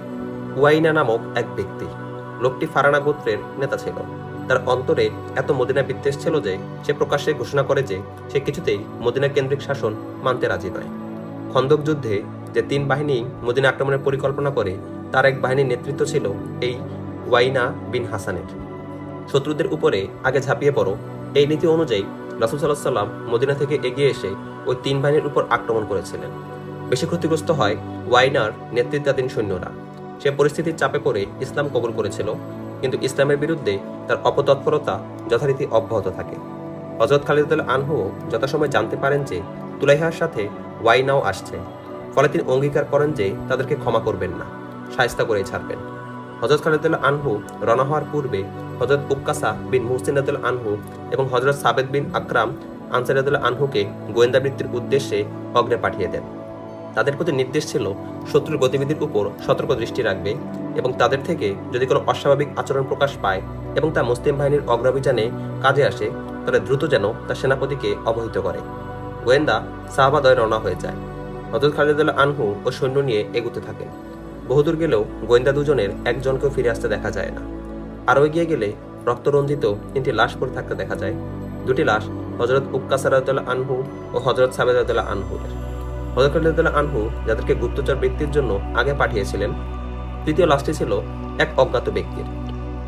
উয়াইনা নামক এক ব্যক্তি। লোকটি ফারানা গোত্রের নেতা ছিল। তার অন্তরে এত মদিনা বিদ্বেষ ছিল যে সে প্রকাশ্যে ঘোষণা করে যে সে কিছুতেই মদিনা কেন্দ্রিক শাসন মানতে রাজি নয়। খন্দক যুদ্ধে যে 3 বাহিনী মদিনা আক্রমণের পরিকল্পনা করে তার এক বাহিনীর নেতৃত্ব ছিল এই ওয়াইনা বিন হাসানের। শত্রুদের উপরে আগে ঝাঁপিয়ে পড়ো, এই নীতি অনুযায়ী রাসূল সাল্লাল্লাহু আলাইহি সাল্লাম মদিনা থেকে এগিয়ে এসে ওই 3 বাহিনীর উপর আক্রমণ করেছিলেন। বেশি ক্ষতিগ্রস্ত হয় ওয়াইনার নেতৃত্বাধীন সৈন্যরা। সে পরিস্থিতির চাপে পড়ে ইসলাম কবুল করেছিল, কিন্তু ইসলামের বিরুদ্ধে তার অপতৎপরতা যথারীতি অব্যাহত থাকে। হযরত খালিদ রাদিয়াল্লাহু আনহু যথাসময়ে জানতে পারেন যে তুলাইহার সাথে ওয়াইনাও আসছে। ফলে তিনি অঙ্গীকার করেন যে তাদেরকে ক্ষমা করবেন না, শায়েস্তা করে ছাড়বেন। হযরত খালিদ রাদিয়াল্লাহু আনহু রওনা হওয়ার পূর্বে হযরত উক্কাসা বিন মুহসিন রাদিয়াল্লাহু আনহু এবং হযরত সাবেদ বিন আকরাম আনসারী রাদিয়াল্লাহু আনহুকে গোয়েন্দাবৃত্তির উদ্দেশ্যে অগ্রে পাঠিয়ে দেন। তাদের প্রতি নির্দেশ ছিল শত্রুর গতিবিধির উপর সতর্ক দৃষ্টি রাখবে এবং তাদের থেকে যদি কোনো অস্বাভাবিক আচরণ প্রকাশ পায় এবং তা মুসলিম বাহিনীর অগ্রাভিযানে কাজে আসে, তাহলে দ্রুত যেন তার সেনাপতিকে অবহিত করে। গোয়েন্দা সাহাবাদয় রওনা হয়ে যায়। হযরত খালিদ রাদিয়াল্লাহু আনহু ও সৈন্য নিয়ে এগুতে থাকেন। বহুদূর গেলেও গোয়েন্দা দুজনের একজনকেও ফিরে আসতে দেখা যায় না। আরও এগিয়ে গেলে রক্তরঞ্জিত 3টি লাশ পড়ে থাকতে দেখা যায়। 2টি লাশ হযরত উক্কাসা রাদিয়াল্লাহু আনহু ও হযরত সাবেদ রাদিয়াল্লাহু আনহু। হযরত খালিদ রাদিয়াল্লাহু আনহু যাদেরকে গুপ্তচর বৃত্তির জন্য আগে পাঠিয়েছিলেন, তৃতীয় লাশটি ছিল এক অজ্ঞাত ব্যক্তির।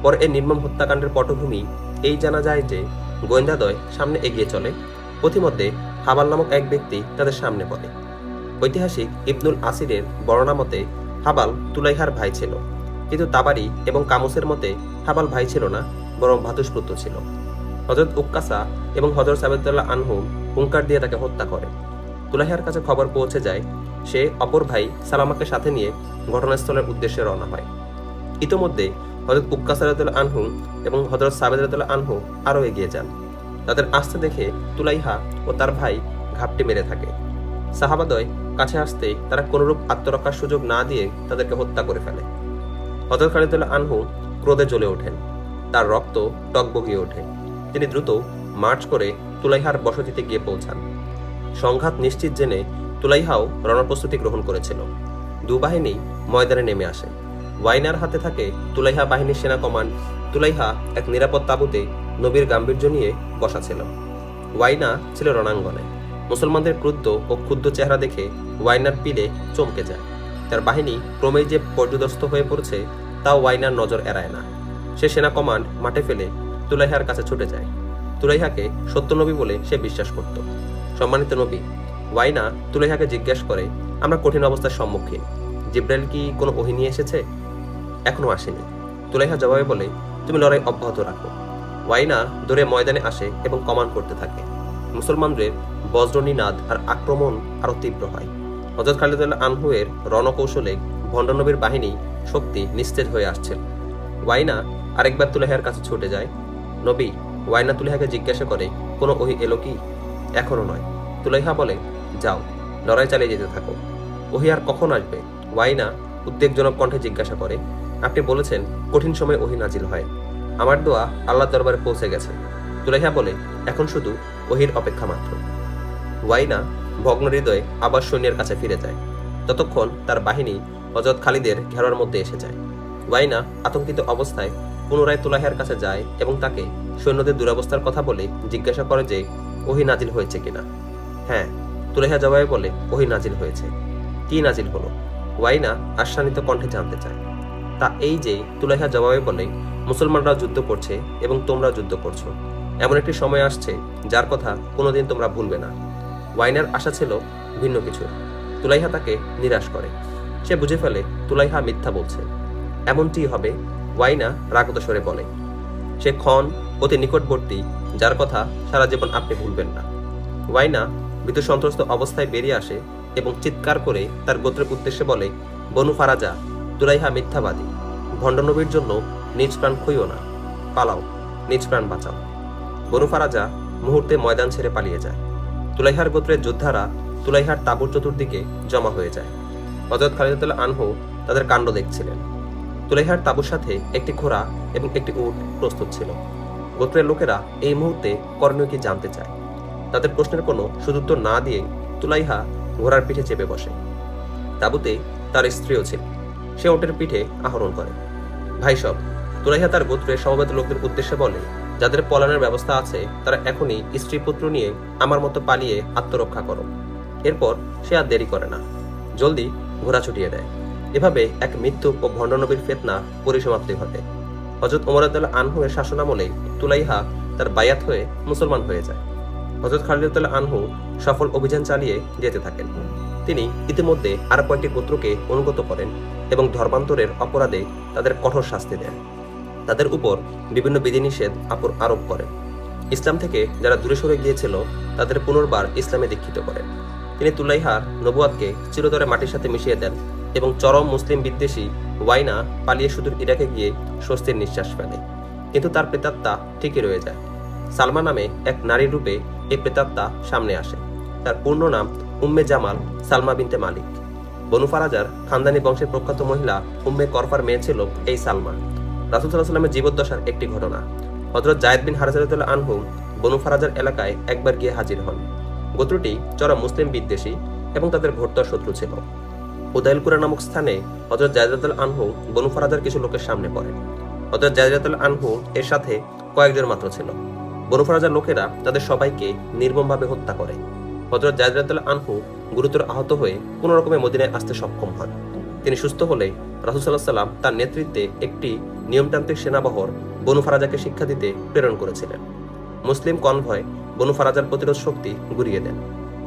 পরে এই নির্মম হত্যাকাণ্ডের পটভূমি এই জানা যায় যে গোয়েন্দাদ্বয় সামনে এগিয়ে চলে। পথিমধ্যে হাবাল নামক এক ব্যক্তি তাদের সামনে পড়ে। ঐতিহাসিক ইবনুল আসিরের বর্ণনা মতে হাবাল তুলাইহার ভাই ছিল, কিন্তু তাবারি এবং কামুসের মতে হাবাল ভাই ছিল না, বরং ভ্রাতুষ্পুত্র ছিল। হযরত উক্কাসা এবং হযরত সাবেদ রাদিয়াল্লাহু আনহু হুঙ্কার দিয়ে তাকে হত্যা করে। তুলাইহার কাছে খবর পৌঁছে যায়। সে অপর ভাই সালামাকে সাথে নিয়ে ঘটনাস্থলের উদ্দেশ্যে রওনা হয়। ইতোমধ্যে হযরত উক্কাসা রাদিয়াল্লাহু আনহু এবং হযরত সাবেদ রাদিয়াল্লাহু আনহু আরও এগিয়ে যান। তাদের আসতে দেখে তুলাইহা ও তার ভাই ঘাপটি মেরে থাকে। সাহাবাদয় কাছে আসতে তারা কোনরূপ আত্মরক্ষার সুযোগ না দিয়ে তাদেরকে হত্যা করে ফেলে। হযরত খালিদ রাদিয়াল্লাহু আনহু ক্রোধে জ্বলে ওঠেন। তার রক্ত টকবগিয়ে ওঠে। তিনি দ্রুত মার্চ করে তুলাইহার বসতিতে গিয়ে পৌঁছান। সংঘাত নিশ্চিত জেনে তুলাইহাও রণপ্রস্তুতি গ্রহণ করেছিল। দু বাহিনী ময়দানে নেমে আসে। ওয়াইনার হাতে থাকে তুলাইহা বাহিনীর সেনা কমান্ড। তুলাইহা এক নিরাপদ তাঁবুতে নবীর গাম্ভীর্য নিয়ে বসা ছিল। ওয়াইনা ছিল রণাঙ্গনে। মুসলমানদের ক্রুদ্ধ ও ক্ষুদ্র চেহারা দেখে ওয়াইনার পিলে চমকে যায়। তার বাহিনী ক্রমেই যে পর্যুদস্ত হয়ে পড়ছে তা ওয়াইনার নজর এড়ায় না। সে সেনা কমান্ড মাঠে ফেলে তুলাইহার কাছে ছুটে যায়। তুলাইহাকে সত্য নবী বলে সে বিশ্বাস করত। সম্মানিত নবী, ওয়াইনা তুলাইহাকে জিজ্ঞাসা করে, আমরা কঠিন অবস্থার সম্মুখীন, জিব্রাইল কি কোনো ওহী নিয়ে এসেছে? এখনো আসেনি। তুলাইহা জবাবে বলে, তুমি লড়াই অব্যাহত রাখো। ওয়াইনা দৌড়ে ময়দানে আসে এবং কমান্ড করতে থাকে। মুসলমানদের বজ্রনিনাদ আর আক্রমণ আরো তীব্র হয়। হযরত খালিদ রাদিয়াল্লাহু আনহু এর রণকৌশলে ভণ্ডনবীর বাহিনী শক্তি নিস্তেজ হয়ে আসছিল। ওয়াইনা আরেকবার তুলাইহার কাছে ছুটে যায়। নবী, ওয়াইনা তুলাইহাকে জিজ্ঞাসা করে, কোনো ওহী এলো কি? এখনো নয়। তুলাইহা বলে, যাও, লড়াই চালিয়ে যেতে থাকো। ওহী আর কখন আসবে? ওয়াইনা উদ্বেগজনক কণ্ঠে জিজ্ঞাসা করে, আপনি বলেছেন কঠিন সময় ওহী নাজিল হয়। আমার দোয়া আল্লাহর দরবারে পৌঁছে গেছে। তুলাইহা বলে, এখন শুধু ওহীর অপেক্ষা মাত্র। ওয়াইনা ভগ্ন হৃদয়ে আবার সৈন্যের কাছে ফিরে যায়। ততক্ষণ তার বাহিনী হযরত খালিদের ঘেরার মধ্যে এসে যায়। ওয়াইনা আতঙ্কিত অবস্থায় পুনরায় তুলাইহার কাছে যায় এবং তাকে সৈন্যদের দুরবস্থার কথা বলে জিজ্ঞাসা করে যে ওহী নাজিল হয়েছে কিনা। হ্যাঁ, তুলাইহা জবাবে বলে, ওহী নাজিল হয়েছে। কি নাজিল হলো? ওয়াইনা আশ্বানিত কণ্ঠে জানতে চায়। তা এই যে, তুলাইহা জবাবে বলে, মুসলমানরা যুদ্ধ করছে এবং তোমরা যুদ্ধ করছো। এমন একটি সময় আসছে যার কথা কোনোদিন তোমরা ভুলবে না। ওয়াইনার আশা ছিল ভিন্ন কিছু। তুলাইহা তাকে নিরাশ করে। সে বুঝে ফেলে তুলাইহা মিথ্যা বলছে। এমনটি হবে, ওয়াইনা রাগত স্বরে বলে। সে ক্ষণ অতি নিকটবর্তী, যার কথা সারা জীবন আপনি ভুলবেন না। ওয়াইনা ভীত সন্ত্রস্ত অবস্থায় বেরিয়ে আসে এবং চিৎকার করে তার গোত্রের উদ্দেশ্যে বলে, বনু ফারাজা, তুলাইহা মিথ্যাবাদী। ভণ্ডনবীর জন্য নিজ প্রাণ খুইও না, পালাও, নিজ প্রাণ বাঁচাও। বনু ফারাজা মুহূর্তে ময়দান ছেড়ে পালিয়ে যায়। তুলাইহার গোত্রের যোদ্ধারা তুলাইহার তাঁবুর চতুর্দিকে জমা হয়ে যায়। হযরত খালিদ রাদিয়াল্লাহু আনহু তাদের কাণ্ড দেখছিলেন। তুলাইহার তাঁবুর সাথে একটি ঘোড়া এবং একটি উট প্রস্তুত ছিল। গোত্রের লোকেরা এই মুহূর্তে করণীয় কি জানতে চায়। তাদের প্রশ্নের কোনো সদুত্তর না দিয়ে তুলাইহা ঘোড়ার পিঠে চেপে বসে। তাঁবুতে তার স্ত্রীও ছিল। সে ওটের পিঠে আহরণ করে। ভাই সব, তুলাইহা তার গোত্রের সমবেত লোকদের উদ্দেশ্যে বলে, যাদের পলানের ব্যবস্থা আছে তারা এখনই স্ত্রী পুত্র নিয়ে আমার মতো পালিয়ে আত্মরক্ষা করো। এরপর সে আর দেরি করে না, জলদি ঘোড়া ছুটিয়ে দেয়। এভাবে এক মৃত্যু ও ভণ্ডনবীর ফিতনা পরিসমাপ্তি ঘটে। হযরত ওমর রাদিয়াল্লাহু আনহু এর শাসনামলে তুলাইহা তার বায়াত হয়ে মুসলমান হয়ে যায়। হযরত খালিদ রাদিয়াল্লাহু আনহু সফল অভিযান চালিয়ে যেতে থাকেন। তিনি ইতিমধ্যে আরো কয়েকটি গোত্রকে অনুগত করেন এবং ধর্মান্তরের অপরাধে তাদের কঠোর শাস্তি দেন। তাদের উপর বিভিন্ন বিধিনিষেধ আরোপ করেন। ইসলাম থেকে যারা দূরে সরে গিয়েছিল তাদের পুনর্বার ইসলামে দীক্ষিত করেন। তিনি তুলাইহার নবুয়াতকে চিরতরে মাটির সাথে মিশিয়ে দেন এবং চরম মুসলিম বিদ্বেষী ওয়াইনা পালিয়ে সুদূর ইরাকে গিয়ে স্বস্তির নিঃশ্বাস ফেলে। কিন্তু তার প্রেতাত্মা ঠিকই রয়ে যায়। সালমা নামে এক নারীর রূপে এই প্রেতাত্মা সামনে আসে। তার পূর্ণ নাম উম্মে জামাল সালমা বিনতে মালিক। বনু ফারাজার খানদানি বংশের প্রখ্যাত মহিলা উম্মে করফার মেয়ে ছিল এই সালমা। রাসূল সাল্লাল্লাহু আলাইহি ওয়াসাল্লামের জীবদ্দশার একটি ঘটনা। হযরত জায়েদ বিন হারিসা রাদিয়াল্লাহু আনহু বনু ফারাজার এলাকায় একবার গিয়ে হাজির হন। গোত্রটি চরম মুসলিম বিদ্বেষী এবং তাদের ঘোরতর শত্রু ছিল। উদাইলকুরা নামক স্থানে হযরত জায়েদ রাদিয়াল্লাহু আনহু বনু ফারাজার কিছু লোকের সামনে পড়েন। হযরত জায়েদ রাদিয়াল্লাহু আনহু এর সাথে কয়েকজন মাত্র ছিল। বনু ফারাজার লোকেরা তাদের সবাইকে নির্মমভাবে হত্যা করে। হযরত জায়েদ রাদিয়াল্লাহু আনহু গুরুতর আহত হয়ে কোন রকমে মদিনায় আসতে সক্ষম হন। তিনি সুস্থ হলে রাসূল সাল্লাল্লাহু আলাইহি ওয়াসাল্লাম তার নেতৃত্বে একটি নিয়মতান্ত্রিক সেনাবহর বনু ফারাজাকে শিক্ষা দিতে প্রেরণ করেছিলেন। মুসলিম কনভয় বনু ফারাজার প্রতিরোধ শক্তি গুঁড়িয়ে দেন।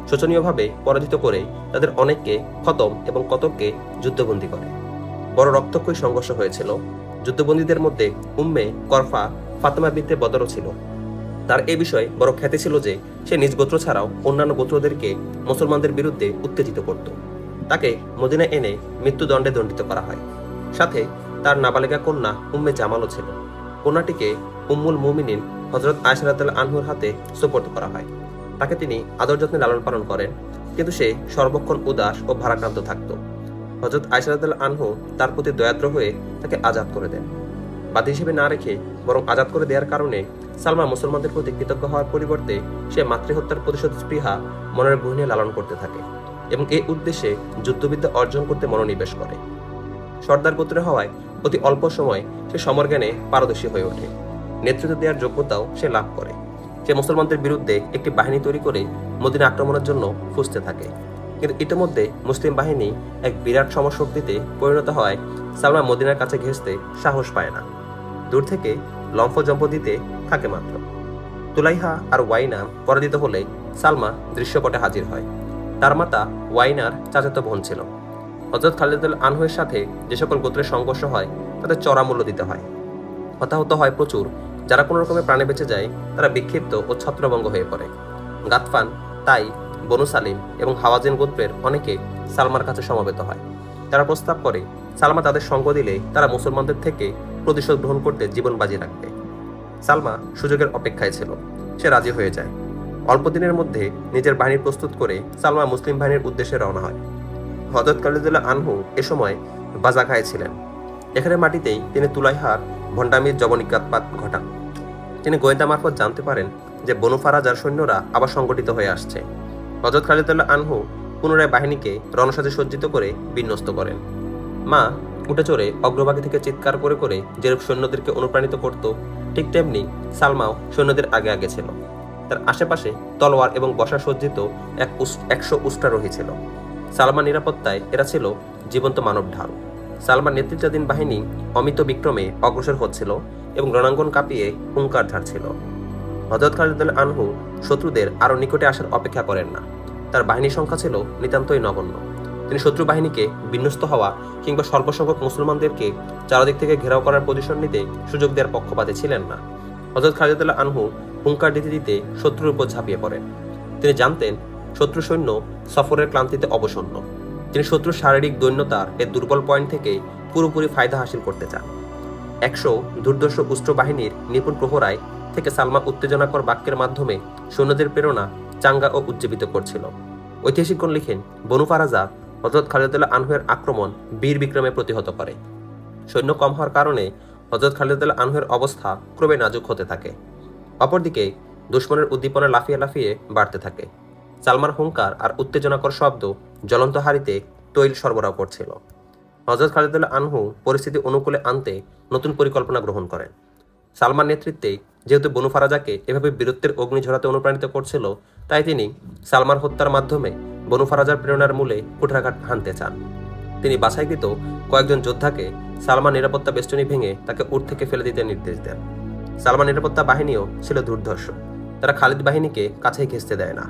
শোচনীয়ভাবে পরাজিত করে তাদের অনেককে খতম এবং কতককে যুদ্ধবন্দী করে। বড় রক্তক্ষয়ী সংঘর্ষ হয়েছিল। যুদ্ধবন্দীদের মধ্যে উম্মে করফা ফাতেমা বিনতে বদরও ছিল। তার এই বিষয়ে বড় খ্যাতি ছিল যে সে নিজ গোত্র ছাড়াও অন্যান্য গোত্রদেরকে মুসলমানদের বিরুদ্ধে উত্তেজিত করত। তাকে মদিনায় এনে মৃত্যুদণ্ডে দণ্ডিত করা হয়। সাথে তার নাবালিকা কন্যা উম্মে জামালও ছিল। কন্যাটিকে উম্মুল মুমিনিন হযরত আয়েশা রাদিয়াল্লাহু আনহার হাতে সুপর্দ করা হয়। তাকে তিনি আদর যত্নে লালন পালন করেন, কিন্তু সে সর্বক্ষণ উদাস ও ভারাক্রান্ত থাকত। হযরত আয়েশা রাদিয়াল্লাহু আনহু তার প্রতি দয়াদ্র হয়ে তাকে আজাদ করে দেন। বাদী হিসেবে না রেখে বরং আজাদ করে দেওয়ার কারণে সালমা মুসলমানদের প্রতি কৃতজ্ঞ হওয়ার পরিবর্তে সে মাতৃহত্যার প্রতিশোধ স্পৃহা মনের গহনে লালন করতে থাকে এবং এই উদ্দেশ্যে যুদ্ধবিদ্যা অর্জন করতে মনোনিবেশ করে। সর্দার গোত্রে হওয়ায় অতি অল্প সময় সে সমরজ্ঞানে পারদর্শী হয়ে ওঠে। নেতৃত্ব দেওয়ার যোগ্যতাও সে লাভ করে। সে মুসলমানদের বিরুদ্ধে একটি বাহিনী তৈরি করে মদিনা আক্রমণের জন্য খুঁজতে থাকে। কিন্তু ইতিমধ্যে মুসলিম বাহিনী এক বিরাট সমশক্তিতে পরিণত হওয়ায় সালমা মদিনার কাছে ঘেঁষতে সাহস পায় না। দূর থেকে লম্ফজম্প দিতে থাকে মাত্র। তুলাইহা আর ওয়াইনা পরাজিত হলে সালমা দৃশ্যপটে হাজির হয়। তার মাতা ওয়াইনার চাচাতো বোন ছিল। হযরত খালিদ রাদিয়াল্লাহু আনহুর সাথে যে সকল গোত্রের সংঘর্ষ হয় তাদের চড়া মূল্য দিতে হয়। হতাহত হয় প্রচুর। যারা কোনো রকমে প্রাণে বেঁচে যায় তারা বিক্ষিপ্ত ও ছত্রভঙ্গ হয়ে পড়ে। গাতফান, তাই, বনু সালিম এবং হাওয়াজিন গোত্রের অনেকে সালমার কাছে সমবেত হয়। তারা প্রস্তাব করে সালমা তাদের সঙ্গ দিলে তারা মুসলমানদের থেকে প্রতিশোধ গ্রহণ করতে জীবন বাজি রাখবে। সালমা সুযোগের অপেক্ষায় ছিল। সে রাজি হয়ে যায়। অল্প দিনের মধ্যে নিজের বাহিনী প্রস্তুত করে সালমা মুসলিম বাহিনীর উদ্দেশ্যে রওনা হয়। হযরত খালিদ রাদিয়াল্লাহু আনহু এ সময় বাজাখায় ছিলেন। এখানে মাটিতেই তিনি তুলাইহার ভণ্ডামির জবনিকাতপাত ঘটান। তিনি গোয়েন্দা মারফত জানতে পারেন যে বনু ফারাজার সৈন্যরা আবার সংগঠিত হয়ে আসছে। হযরত খালিদ রাদিয়াল্লাহু আনহু পুনরায় বাহিনীকে রণসাজে সজ্জিত করে বিন্যস্ত করেন। মা উঠে চড়ে অগ্রভাগে থেকে চিৎকার করে করে যেরূপ সৈন্যদেরকে অনুপ্রাণিত করত, ঠিক তেমনি সালমাও সৈন্যদের আগে আগে ছিল। তার আশেপাশে তলোয়ার এবং বসা সজ্জিত 100 উষ্ট্রারোহী ছিল। সালমার নিরাপত্তায় এরা ছিল জীবন্ত মানব ঢাল। সালমার নেতৃত্বাধীন বাহিনী অমিত বিক্রমে অগ্রসর হচ্ছিল এবং রণাঙ্গন কাঁপিয়ে হুঙ্কার ঝাড়ছিল। হযরত খালিদ রাদিয়াল্লাহু আনহু শত্রুদের আরো নিকটে আসার অপেক্ষা করেন না। তার বাহিনীর সংখ্যা ছিল নিতান্তই নগণ্য। তিনি শত্রু বাহিনীকে বিন্যস্ত হওয়া কিংবা স্বল্প সংখ্যক মুসলমানদেরকে চারদিক থেকে ঘেরাও করার পজিশন নিতে সুযোগ দেওয়ার পক্ষপাতী ছিলেন না। হযরত খালিদ রাদিয়াল্লাহু আনহু হুঙ্কার দিতে দিতে শত্রুর উপর ঝাঁপিয়ে পড়েন। তিনি জানতেন শত্রু সৈন্য সফরের ক্লান্তিতে অবসন্ন। তিনি শত্রুর শারীরিক দৈন্যতার এর দুর্বল পয়েন্ট থেকে পুরোপুরি ফায়দা হাসিল করতে চান। 100 দুর্দর্শ উষ্ট্র বাহিনীর নিপুণ প্রহরায় থেকে সালমা উত্তেজনাকর বাক্যের মাধ্যমে সৈন্যদের প্রেরণা চাঙ্গা ও উজ্জীবিত করছিল। ঐতিহাসিকগণ লিখেন, বনু ফারাজা হযরত খালিদ রাদিয়াল্লাহু আনহুর আক্রমণ বীর বিক্রমে প্রতিহত করে। সৈন্য কম হওয়ার কারণে হযরত খালিদ রাদিয়াল্লাহু আনহুর অবস্থা ক্রমে নাজুক হতে থাকে। অপরদিকে দুশমনের উদ্দীপনা লাফিয়ে লাফিয়ে বাড়তে থাকে। সালমার হুঙ্কার আর উত্তেজনাকর শব্দ জ্বলন্ত হাড়িতে তৈল সরবরাহ করছিল। হযরত খালিদ রাদিয়াল্লাহু আনহু পরিস্থিতি অনুকূলে আনতে নতুন পরিকল্পনা গ্রহণ করেন। সালমার নেতৃত্বে যেহেতু বনু ফারাজাকে এভাবে বীরত্বের অগ্নি ঝরাতে অনুপ্রাণিত করছিল, তাই তিনি সালমার হত্যার মাধ্যমে বনু ফারাজার প্রেরণার মূলে কুঠারাঘাত হানতে চান। তিনি বাছাইকৃত কয়েকজন যোদ্ধাকে সালমার নিরাপত্তা বেষ্টনী ভেঙে তাকে উট থেকে ফেলে দিতে নির্দেশ দেন। সালমান নিরাপত্তা বাহিনীও ছিল দুর্ধর্ষ। তারা খালিদ বাহিনীকে কাছেই ঘেঁচতে দেয় না।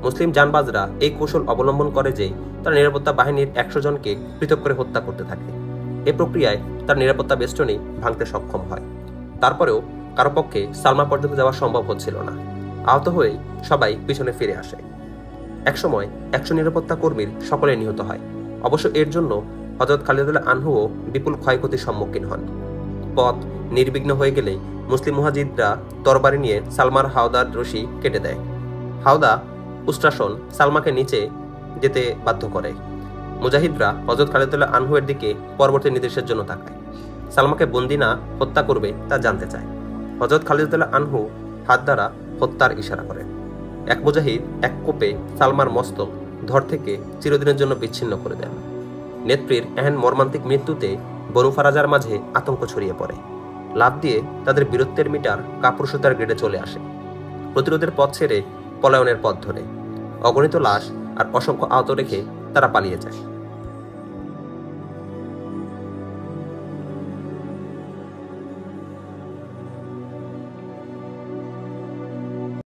মুসলিম জানবাজরা এই কৌশল অবলম্বন করে যে তারা নিরাপত্তা বাহিনীর 100 জনকে পৃথক করে হত্যা করতে থাকে। এ প্রক্রিয়ায় তার নিরাপত্তা বেষ্টনী ভাঙতে সক্ষম হয়। তারপরেও কারো পক্ষে সালমা পর্যন্ত যাওয়া সম্ভব হচ্ছিল না। আহত হয়ে সবাই পিছনে ফিরে আসে। একসময় 100 নিরাপত্তা কর্মীর সকলে নিহত হয়। অবশ্য এর জন্য হযরত খালিদ আনহুও বিপুল ক্ষয়ক্ষতির সম্মুখীন হন। পথ নির্বিঘ্ন হয়ে গেলে মুসলিম মুহাজিররা তরবারি নিয়ে সালমার হাওদার রশি কেটে দেয়। হাওদা উষ্ট্রাসন সালমাকে নিচে যেতে বাধ্য করে। মুজাহিদরা হযরত খালিদ আনহু এর দিকে পরবর্তী নির্দেশের জন্য তাকায়। সালমাকে বন্দী না হত্যা করবে তা জানতে চায়। হযরত খালিদ আনহু হাত দ্বারা হত্যার ইশারা করেন। এক মুজাহিদ এক কোপে সালমার মস্তক ধর থেকে চিরদিনের জন্য বিচ্ছিন্ন করে দেন। নেত্রীর এহেন মর্মান্তিক মৃত্যুতে বনু ফারাজার মাঝে আতঙ্ক ছড়িয়ে পড়ে। লাফ দিয়ে তাদের বীরত্বের মিটার কাপুরুষতার গ্রেডে চলে আসে। প্রতিরোধের পথ ছেড়ে পলায়নের পথ ধরে অগণিত লাশ আর অসংখ্য আহত রেখে তারা পালিয়ে যায়।